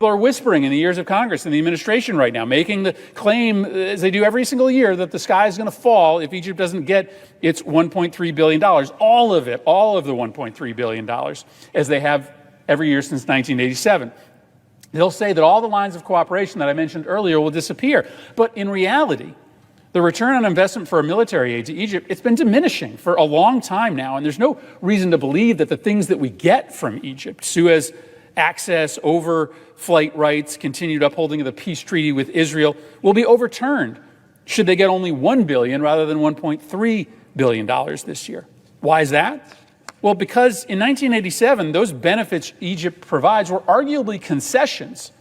People are whispering in the ears of Congress and the administration right now, making the claim, as they do every single year, that the sky is going to fall if Egypt doesn't get its $1.3 billion. All of it, all of the $1.3 billion, as they have every year since 1987. They'll say that all the lines of cooperation that I mentioned earlier will disappear. But in reality, the return on investment for military aid to Egypt, it's been diminishing for a long time now, and there's no reason to believe that the things that we get from Egypt, Suez access, overflight rights, continued upholding of the peace treaty with Israel, will be overturned should they get only $1 billion rather than $1.3 billion this year. Why is that? Well, because in 1987, those benefits Egypt provides were arguably concessions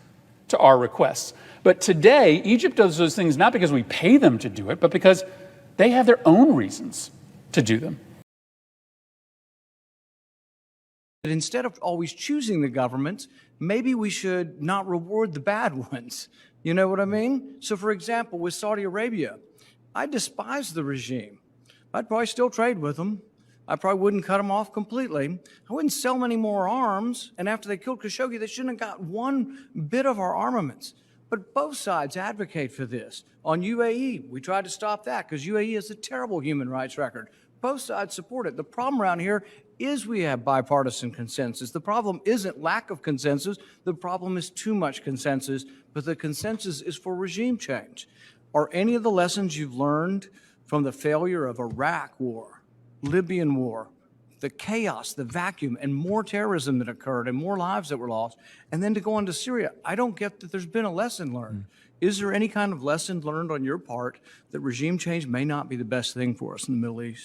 to our requests. But today, Egypt does those things not because we pay them to do it, but because they have their own reasons to do them. But instead of always choosing the governments, maybe we should not reward the bad ones. You know what I mean? So, for example, with Saudi Arabia, I despise the regime. I'd probably still trade with them. I probably wouldn't cut them off completely. I wouldn't sell them any more arms. And after they killed Khashoggi, they shouldn't have got one bit of our armaments. But both sides advocate for this. On UAE, we tried to stop that because UAE has a terrible human rights record. Both sides support it. The problem around here is we have bipartisan consensus. The problem isn't lack of consensus. The problem is too much consensus, but the consensus is for regime change. Are any of the lessons you've learned from the failure of Iraq war, Libyan war, the chaos, the vacuum, and more terrorism that occurred and more lives that were lost, and then to go on to Syria? I don't get that there's been a lesson learned. Is there any kind of lesson learned on your part that regime change may not be the best thing for us in the Middle East?